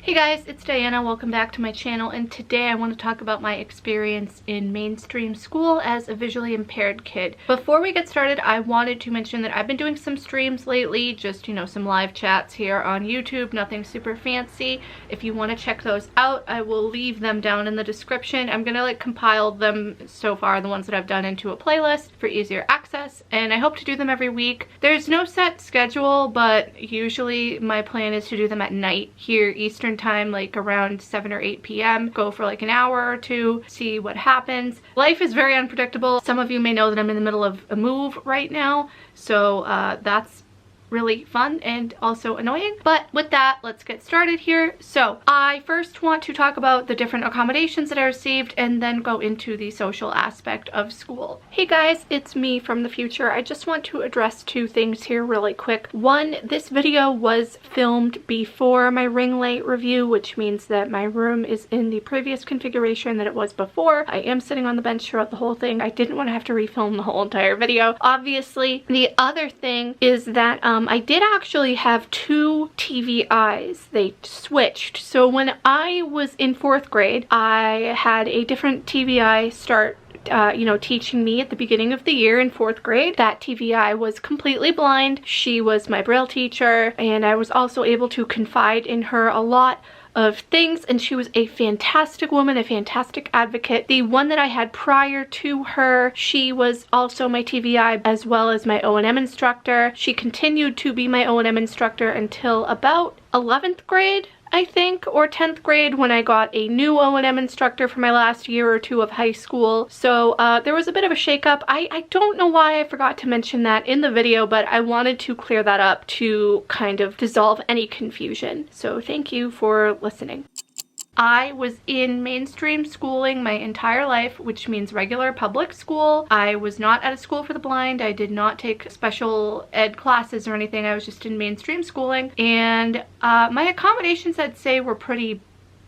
Hey guys, it's Diana. Welcome back to my channel, and today I want to talk about my experience in mainstream school as a visually impaired kid. Before we get started, I wanted to mention that I've been doing some streams lately, just, some live chats here on YouTube, nothing super fancy. If you want to check those out, I will leave them down in the description. I'm gonna compile them so far, the ones that I've done, into a playlist for easier access, and I hope to do them every week. There's no set schedule, but usually my plan is to do them at night here Eastern time, like around 7 or 8 p.m. Go for like an hour or two, see what happens. Life is very unpredictable. Some of you may know that I'm in the middle of a move right now, so that's really fun and also annoying. But with that, let's get started here. So I first want to talk about the different accommodations that I received and then go into the social aspect of school. Hey guys, it's me from the future. I just want to address two things here really quick. One, this video was filmed before my ring light review, which means that my room is in the previous configuration that it was before. I am sitting on the bench throughout the whole thing. I didn't want to have to refilm the whole entire video, obviously. The other thing is that I did actually have two TVIs. They switched. So when I was in 4th grade, I had a different TVI start teaching me at the beginning of the year in 4th grade. That TVI was completely blind. She was my Braille teacher, and I was also able to confide in her a lot of things, and she was a fantastic woman, a fantastic advocate. The one that I had prior to her, she was also my TVI as well as my O&M instructor. She continued to be my O&M instructor until about 11th grade, I think, or 10th grade, when I got a new O&M instructor for my last year or two of high school. So there was a bit of a shakeup. I don't know why I forgot to mention that in the video, but I wanted to clear that up to kind of dissolve any confusion. So thank you for listening. I was in mainstream schooling my entire life, which means regular public school. I was not at a school for the blind. I did not take special ed classes or anything. I was just in mainstream schooling, and my accommodations, I'd say, were pretty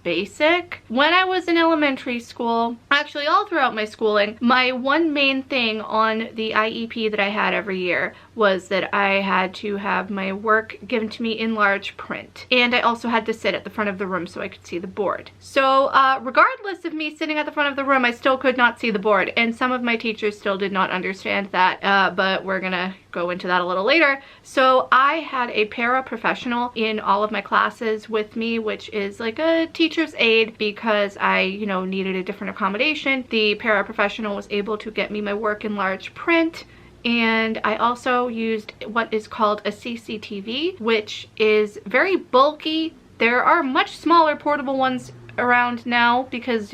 basic. When I was in elementary school, actually all throughout my schooling, my one main thing on the IEP that I had every year was that I had to have my work given to me in large print. And I also had to sit at the front of the room so I could see the board. So regardless of me sitting at the front of the room, I still could not see the board. And some of my teachers still did not understand that, but we're gonna go into that a little later. So I had a paraprofessional in all of my classes with me, which is like a teacher's aide, because I, needed a different accommodation. The paraprofessional was able to get me my work in large print. And I also used what is called a CCTV, which is very bulky. There are much smaller portable ones around now because,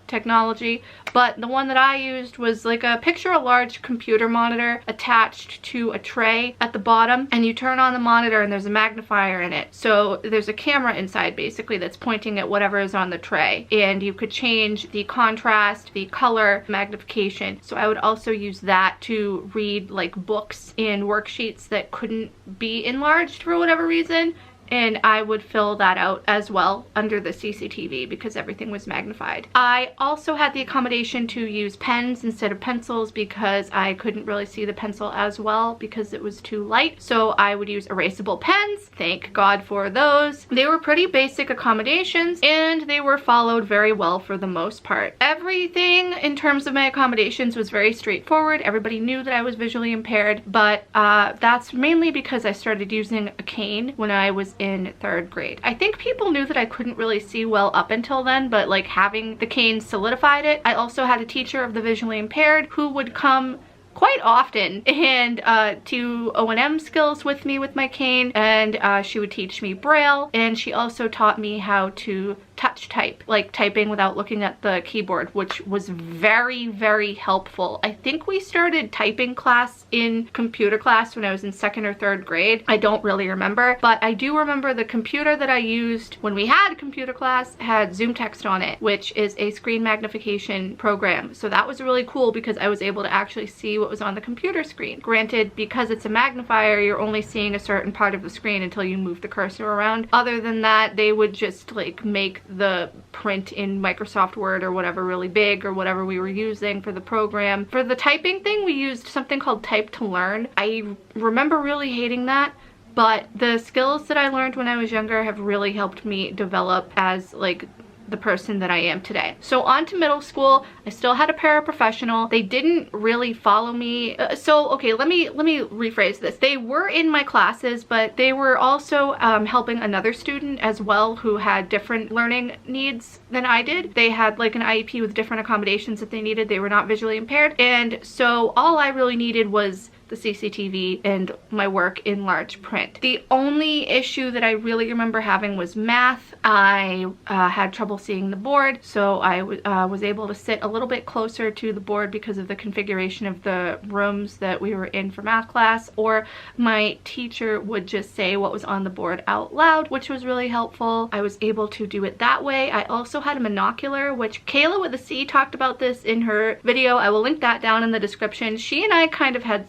technology, but the one that I used was like picture a large computer monitor attached to a tray at the bottom, and you turn on the monitor and there's a magnifier in it. So there's a camera inside basically that's pointing at whatever is on the tray, and you could change the contrast, the color, magnification. So I would also use that to read like books and worksheets that couldn't be enlarged for whatever reason. And I would fill that out as well under the CCTV because everything was magnified. I also had the accommodation to use pens instead of pencils because I couldn't really see the pencil as well because it was too light. So I would use erasable pens. Thank God for those. They were pretty basic accommodations, and they were followed very well for the most part. Everything in terms of my accommodations was very straightforward. Everybody knew that I was visually impaired, but that's mainly because I started using a cane when I was in 3rd grade. I think people knew that I couldn't really see well up until then, but like having the cane solidified it. I also had a teacher of the visually impaired who would come quite often and do O&M skills with me with my cane, and she would teach me Braille, and she also taught me how to touch type, like typing without looking at the keyboard, which was very, very helpful. I think we started typing class in computer class when I was in 2nd or 3rd grade. I don't really remember, but I do remember the computer that I used when we had computer class had Zoom text on it, which is a screen magnification program. So that was really cool because I was able to actually see what was on the computer screen. Granted, because it's a magnifier, you're only seeing a certain part of the screen until you move the cursor around. Other than that, they would just like make the print in Microsoft Word or whatever really big, or whatever we were using for the program. For the typing thing, we used something called Type to Learn. I remember really hating that but the skills that I learned when I was younger have really helped me develop as like the person that I am today. So on to middle school, I still had a paraprofessional. They didn't really follow me. Okay, let me rephrase this. They were in my classes, but they were also helping another student as well who had different learning needs than I did. They had like an IEP with different accommodations that they needed. They were not visually impaired. And so all I really needed was the CCTV and my work in large print. The only issue that I really remember having was math. I had trouble seeing the board, so I was able to sit a little bit closer to the board because of the configuration of the rooms that we were in for math class, or my teacher would just say what was on the board out loud, which was really helpful. I was able to do it that way. I also had a monocular, which Kayla with a C talked about this in her video. I will link that down in the description. She and I kind of had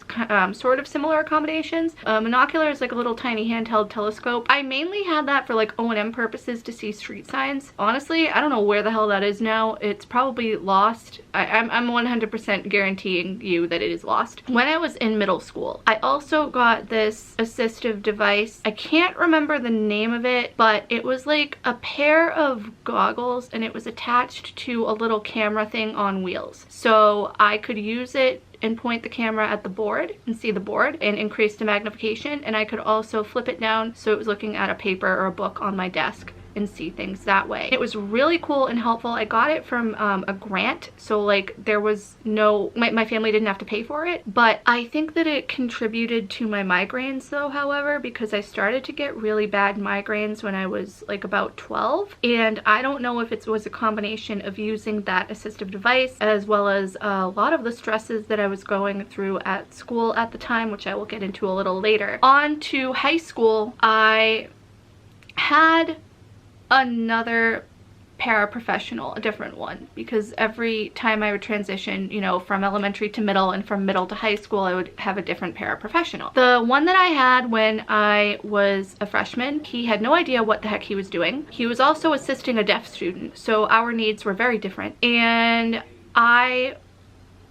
sort of similar accommodations. Monocular is like a little tiny handheld telescope. I mainly had that for like O&M purposes to see street signs. Honestly, I don't know where the hell that is now. It's probably lost. I'm 100% guaranteeing you that it is lost. When I was in middle school, I also got this assistive device. I can't remember the name of it, but it was like a pair of goggles and it was attached to a little camera thing on wheels. So I could use it and point the camera at the board and see the board and increase the magnification, and I could also flip it down so it was looking at a paper or a book on my desk and see things that way. It was really cool and helpful. I got it from a grant, so like there was no, my family didn't have to pay for it, but I think that it contributed to my migraines though, however, because I started to get really bad migraines when I was like about 12, and I don't know if it was a combination of using that assistive device as well as a lot of the stresses that I was going through at school at the time, which I will get into a little later. On to high school, I had another paraprofessional, a different one, because every time I would transition, you know, from elementary to middle and from middle to high school, I would have a different paraprofessional. The one that I had when I was a freshman, he had no idea what the heck he was doing. He was also assisting a deaf student, so our needs were very different, and I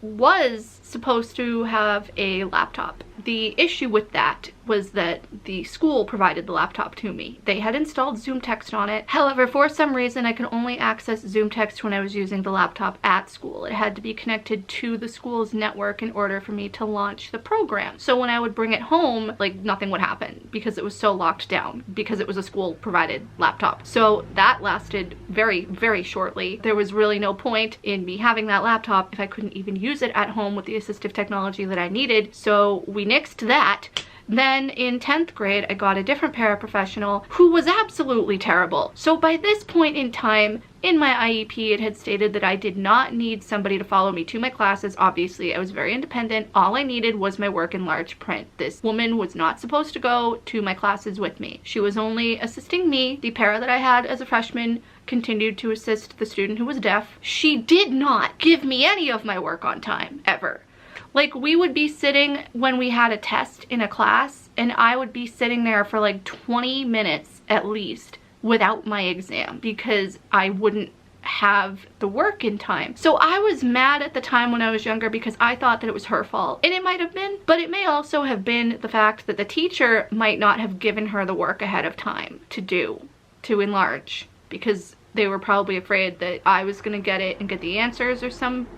was supposed to have a laptop. The issue with that was that the school provided the laptop to me. They had installed Zoom Text on it. However, for some reason, I could only access Zoom Text when I was using the laptop at school. It had to be connected to the school's network in order for me to launch the program. So when I would bring it home, like nothing would happen because it was so locked down because it was a school provided laptop. So that lasted very, very shortly. There was really no point in me having that laptop if I couldn't even use it at home with the assistive technology that I needed. So we nixed that. Then in 10th grade, I got a different paraprofessional who was absolutely terrible. So by this point in time, in my IEP, it had stated that I did not need somebody to follow me to my classes. Obviously, I was very independent. All I needed was my work in large print. This woman was not supposed to go to my classes with me. She was only assisting me. The para that I had as a freshman continued to assist the student who was deaf. She did not give me any of my work on time, ever. Like, we would be sitting when we had a test in a class, and I would be sitting there for like 20 minutes at least without my exam because I wouldn't have the work in time. So I was mad at the time when I was younger because I thought that it was her fault. And it might have been, but it may also have been the fact that the teacher might not have given her the work ahead of time to enlarge, because they were probably afraid that I was gonna get it and get the answers or some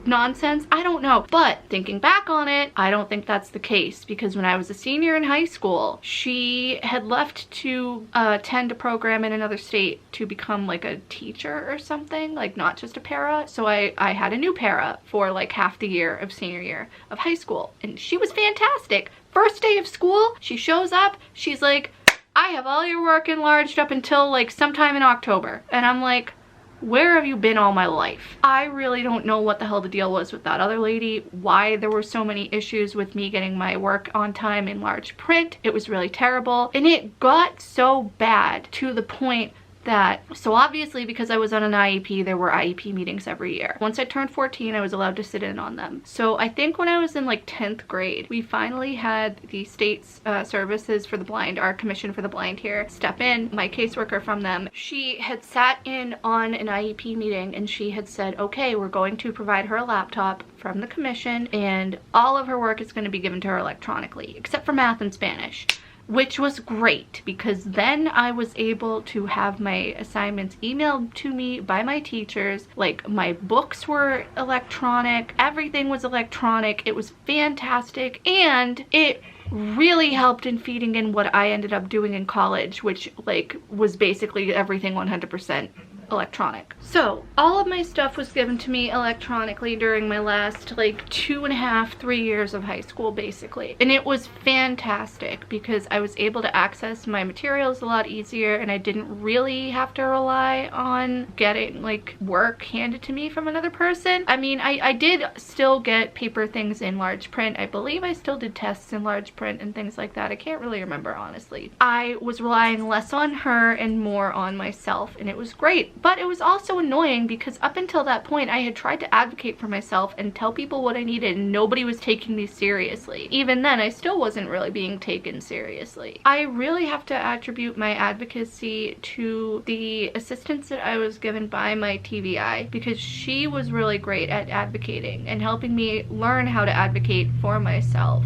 nonsense. I don't know, but thinking back on it, I don't think that's the case, because when I was a senior in high school, she had left to attend a program in another state to become like a teacher or something, like not just a para. So I had a new para for like half the year of senior year of high school, and she was fantastic. First day of school, she shows up, she's like, I have all your work enlarged up until like sometime in October. And I'm like, where have you been all my life? I really don't know what the hell the deal was with that other lady, why there were so many issues with me getting my work on time in large print. It was really terrible. And it got so bad to the point that, so obviously because I was on an IEP, there were IEP meetings every year. Once I turned 14, I was allowed to sit in on them. So I think when I was in like 10th grade, we finally had the state's services for the blind, our commission for the blind here, step in. My caseworker from them, she had sat in on an IEP meeting and she had said, okay, we're going to provide her a laptop from the commission and all of her work is going to be given to her electronically, except for math and Spanish. which was great because then I was able to have my assignments emailed to me by my teachers. Like, my books were electronic, everything was electronic. It was fantastic, and it really helped in feeding in what I ended up doing in college, which like was basically everything 100% electronic. So all of my stuff was given to me electronically during my last like 2.5, 3 years of high school basically, and it was fantastic because I was able to access my materials a lot easier, and I didn't really have to rely on getting like work handed to me from another person. I mean, I did still get paper things in large print. I believe I still did tests in large print and things like that. I can't really remember honestly. I was relying less on her and more on myself, and it was great. But it was also annoying because up until that point I had tried to advocate for myself and tell people what I needed, and nobody was taking me seriously. Even then I still wasn't really being taken seriously. I really have to attribute my advocacy to the assistance that I was given by my TVI, because she was really great at advocating and helping me learn how to advocate for myself.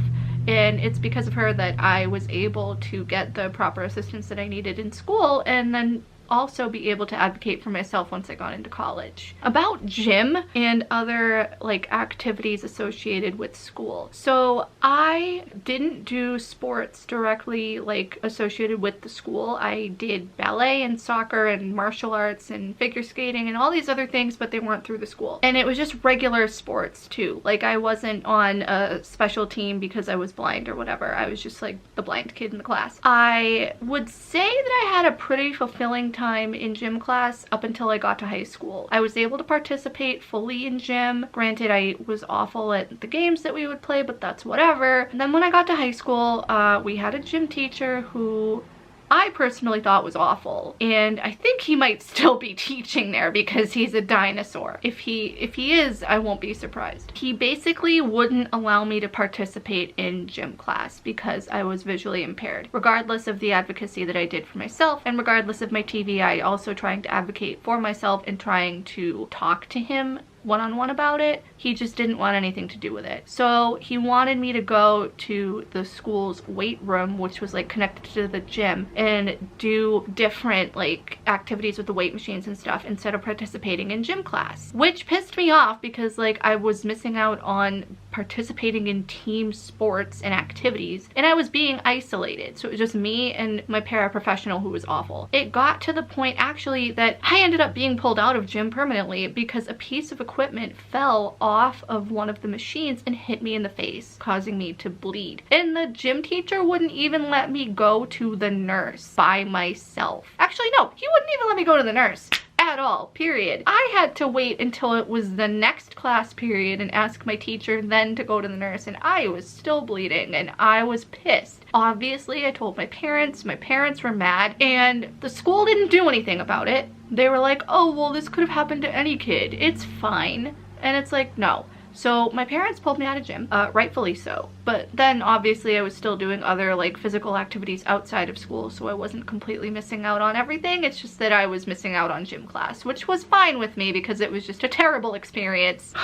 And it's because of her that I was able to get the proper assistance that I needed in school, and then also be able to advocate for myself once I got into college. About gym and other like activities associated with school. So I didn't do sports directly like associated with the school. I did ballet and soccer and martial arts and figure skating and all these other things, but they weren't through the school. And it was just regular sports too. Like, I wasn't on a special team because I was blind or whatever. I was just like the blind kid in the class. I would say that I had a pretty fulfilling time in gym class up until I got to high school. I was able to participate fully in gym. Granted, I was awful at the games that we would play, but that's whatever. And then when I got to high school, we had a gym teacher who I personally thought was awful, and I think he might still be teaching there because he's a dinosaur. If he is, I won't be surprised. He basically wouldn't allow me to participate in gym class because I was visually impaired, regardless of the advocacy that I did for myself and regardless of my TVI also trying to advocate for myself and trying to talk to him one-on-one about it. He just didn't want anything to do with it. So he wanted me to go to the school's weight room, which was like connected to the gym, and do different like activities with the weight machines and stuff instead of participating in gym class, which pissed me off because like I was missing out on participating in team sports and activities, and I was being isolated. So it was just me and my paraprofessional who was awful. It got to the point actually that I ended up being pulled out of gym permanently because a piece of equipment fell off of one of the machines and hit me in the face, causing me to bleed. And the gym teacher wouldn't even let me go to the nurse by myself. Actually, no, he wouldn't even let me go to the nurse at all, period. I had to wait until it was the next class period and ask my teacher then to go to the nurse, and I was still bleeding and I was pissed. Obviously, I told my parents were mad, and the school didn't do anything about it. They were like, oh, well, this could have happened to any kid. It's fine. And it's like, no. So my parents pulled me out of gym, rightfully so. But then obviously I was still doing other like physical activities outside of school, so I wasn't completely missing out on everything. It's just that I was missing out on gym class, which was fine with me because it was just a terrible experience.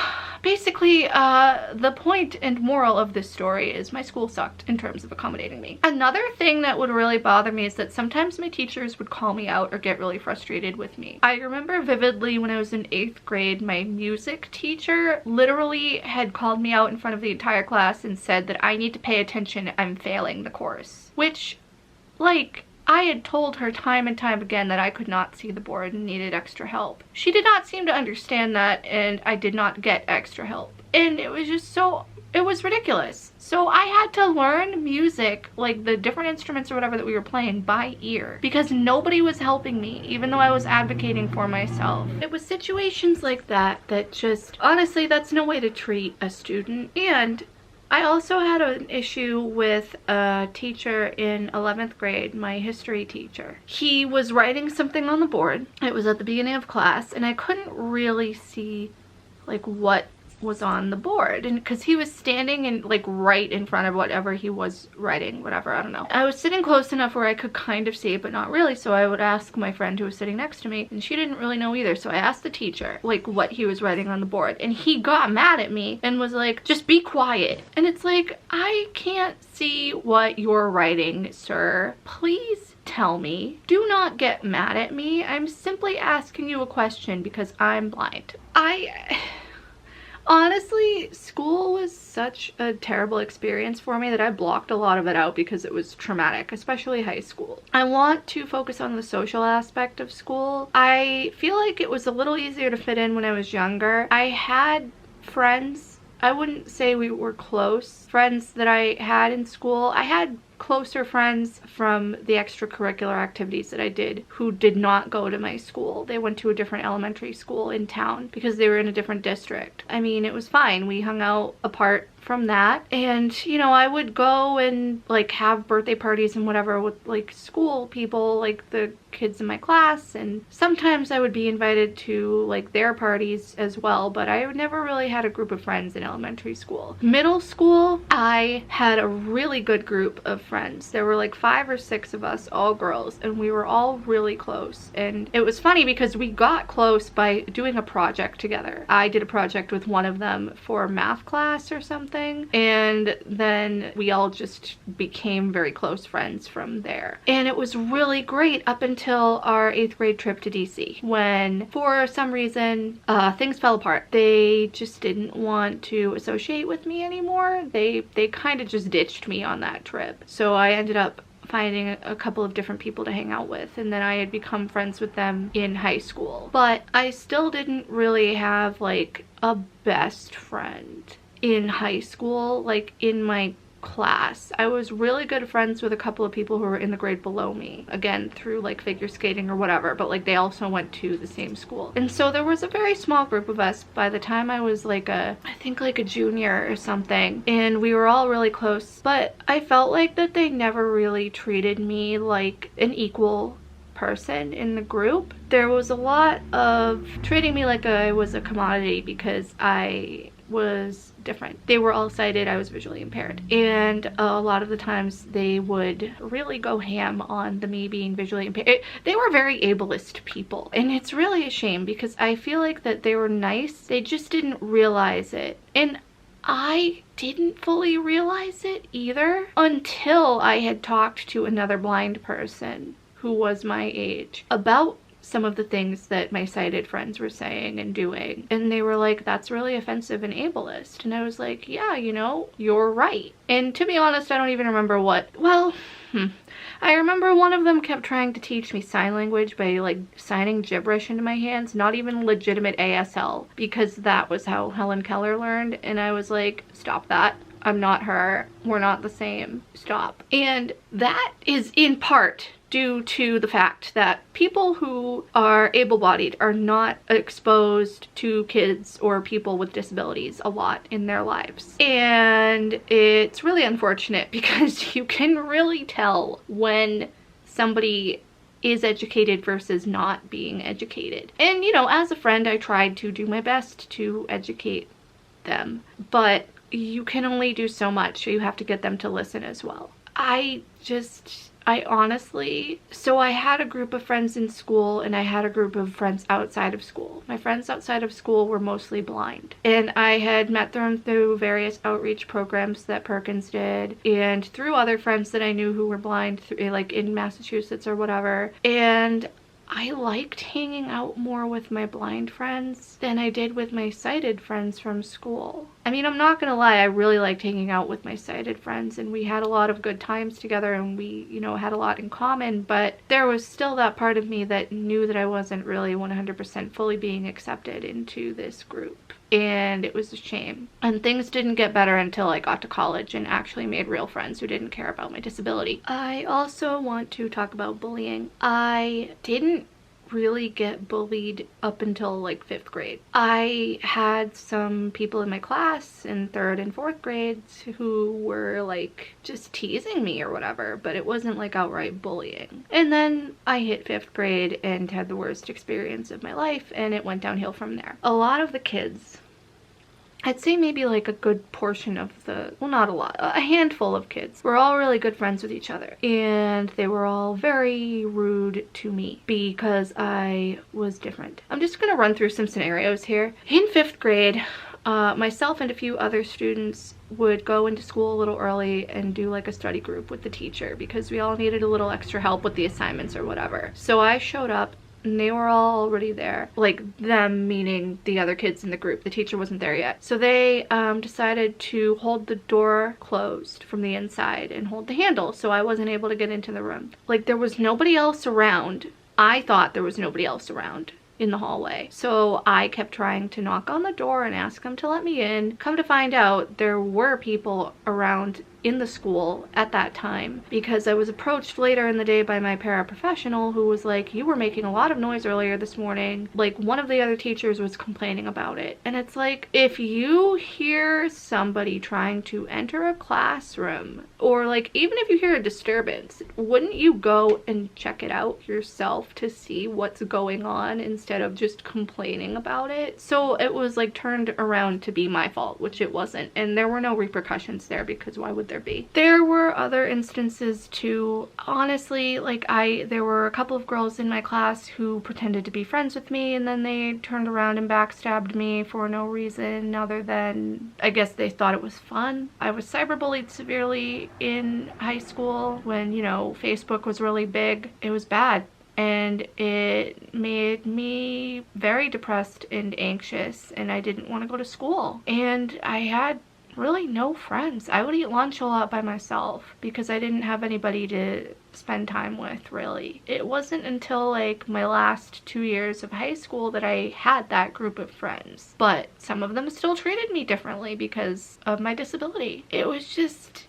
Basically, the point and moral of this story is my school sucked in terms of accommodating me. Another thing that would really bother me is that sometimes my teachers would call me out or get really frustrated with me. I remember vividly when I was in 8th grade, my music teacher literally had called me out in front of the entire class and said that I need to pay attention, I'm failing the course. Which, like, I had told her time and time again that I could not see the board and needed extra help. She did not seem to understand that, and I did not get extra help. And it was just so, it was ridiculous. So I had to learn music, like the different instruments or whatever that we were playing, by ear because nobody was helping me, even though I was advocating for myself. It was situations like that that just, honestly, that's no way to treat a student. And I also had an issue with a teacher in 11th grade, my history teacher. He was writing something on the board. It was at the beginning of class, and I couldn't really see like what was on the board, and because he was standing in like right in front of whatever he was writing, whatever, I don't know. I was sitting close enough where I could kind of see it, but not really, so I would ask my friend who was sitting next to me, and she didn't really know either, so I asked the teacher like what he was writing on the board, and he got mad at me and was like, just be quiet. And it's like, I can't see what you're writing, sir. Please tell me. Do not get mad at me. I'm simply asking you a question because I'm blind. Honestly, school was such a terrible experience for me that I blocked a lot of it out because it was traumatic, especially high school. I want to focus on the social aspect of school. I feel like it was a little easier to fit in when I was younger. I had friends. I wouldn't say we were close. Friends that I had in school. I had closer friends from the extracurricular activities that I did who did not go to my school. They went to a different elementary school in town because they were in a different district. I mean, it was fine. We hung out apart from that, and you know, I would go and like have birthday parties and whatever with like school people, like the kids in my class, and sometimes I would be invited to like their parties as well, but I never really had a group of friends in elementary school. Middle school, I had a really good group of friends. There were like 5 or 6 of us, all girls, and we were all really close. And it was funny because we got close by doing a project together. I did a project with one of them for math class or something, and then we all just became very close friends from there. And it was really great up until our 8th grade trip to DC, when for some reason things fell apart. They just didn't want to associate with me anymore. They kind of just ditched me on that trip. So I ended up finding a couple of different people to hang out with, and then I had become friends with them in high school. But I still didn't really have like a best friend in high school, like in my class. I was really good friends with a couple of people who were in the grade below me, again through like figure skating or whatever, but like they also went to the same school. And so there was a very small group of us by the time I was like I think like a junior or something, and we were all really close, but I felt like that they never really treated me like an equal person in the group. There was a lot of treating me like I was a commodity because I was different. They were all sighted, I was visually impaired, and a lot of the times they would really go ham on me being visually impaired. They were very ableist people, and it's really a shame because I feel like that they were nice, they just didn't realize it. And I didn't fully realize it either until I had talked to another blind person who was my age about some of the things that my sighted friends were saying and doing, and they were like, that's really offensive and ableist. And I was like, yeah, you know, you're right. And to be honest, I don't even remember what. Well, I remember one of them kept trying to teach me sign language by like signing gibberish into my hands, not even legitimate ASL, because that was how Helen Keller learned. And I was like, stop that. I'm not her. We're not the same. Stop. And that is in part due to the fact that people who are able-bodied are not exposed to kids or people with disabilities a lot in their lives. And it's really unfortunate because you can really tell when somebody is educated versus not being educated. And you know, as a friend, I tried to do my best to educate them, but you can only do so much, so you have to get them to listen as well. I honestly, so I had a group of friends in school and I had a group of friends outside of school. My friends outside of school were mostly blind, and I had met them through various outreach programs that Perkins did and through other friends that I knew who were blind, like in Massachusetts or whatever. And I liked hanging out more with my blind friends than I did with my sighted friends from school. I mean, I'm not gonna lie, I really liked hanging out with my sighted friends, and we had a lot of good times together, and we, you know, had a lot in common, but there was still that part of me that knew that I wasn't really 100% fully being accepted into this group. And it was a shame. And things didn't get better until I got to college and actually made real friends who didn't care about my disability. I also want to talk about bullying. I didn't really get bullied up until like 5th grade. I had some people in my class in 3rd and 4th grades who were like just teasing me or whatever, but it wasn't like outright bullying. And then I hit 5th grade and had the worst experience of my life, and it went downhill from there. A lot of the kids I'd say maybe like a good portion of the, well, not a lot, a handful of kids were all really good friends with each other, and they were all very rude to me because I was different. I'm just gonna run through some scenarios here. In 5th grade, myself and a few other students would go into school a little early and do like a study group with the teacher because we all needed a little extra help with the assignments or whatever. So I showed up and they were all already there. Like them meaning the other kids in the group. The teacher wasn't there yet. So they decided to hold the door closed from the inside and hold the handle, so I wasn't able to get into the room. Like there was nobody else around. I thought there was nobody else around in the hallway. So I kept trying to knock on the door and ask them to let me in. Come to find out, there were people around in the school at that time because I was approached later in the day by my paraprofessional who was like, you were making a lot of noise earlier this morning. Like one of the other teachers was complaining about it. And it's like, if you hear somebody trying to enter a classroom, or like even if you hear a disturbance, wouldn't you go and check it out yourself to see what's going on instead of just complaining about it? So it was like turned around to be my fault, which it wasn't. And there were no repercussions there because why would there be? There were other instances too. Honestly, like there were a couple of girls in my class who pretended to be friends with me and then they turned around and backstabbed me for no reason other than, I guess they thought it was fun. I was cyberbullied severely in high school when, you know, Facebook was really big. It was bad. And it made me very depressed and anxious, and I didn't want to go to school. And I had really no friends. I would eat lunch a lot by myself because I didn't have anybody to spend time with, really. It wasn't until like my last 2 years of high school that I had that group of friends. But some of them still treated me differently because of my disability. It was just,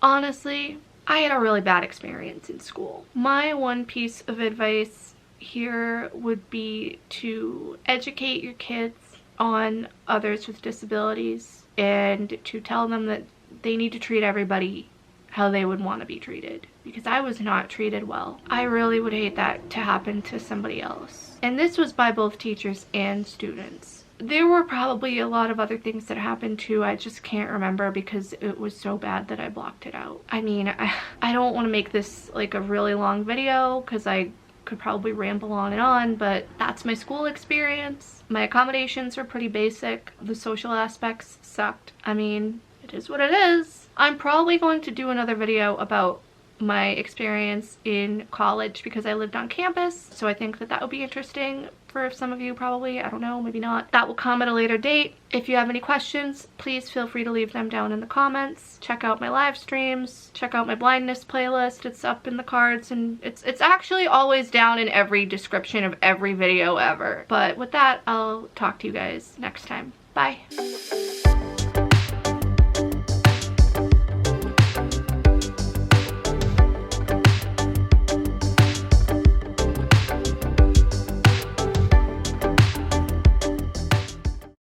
honestly, I had a really bad experience in school. My one piece of advice here would be to educate your kids on others with disabilities and to tell them that they need to treat everybody how they would want to be treated, because I was not treated well. I really would hate that to happen to somebody else. And this was by both teachers and students. There were probably a lot of other things that happened too. I just can't remember because it was so bad that I blocked it out. I mean, I don't want to make this like a really long video because I could probably ramble on, but that's my school experience. My accommodations were pretty basic. The social aspects sucked. I mean, it is what it is. I'm probably going to do another video about my experience in college because I lived on campus, so I think that that would be interesting for some of you probably. I don't know, maybe not. That will come at a later date. If you have any questions, please feel free to leave them down in the comments. Check out my live streams, check out my blindness playlist. It's up in the cards, and it's actually always down in every description of every video ever. But with that, I'll talk to you guys next time. Bye.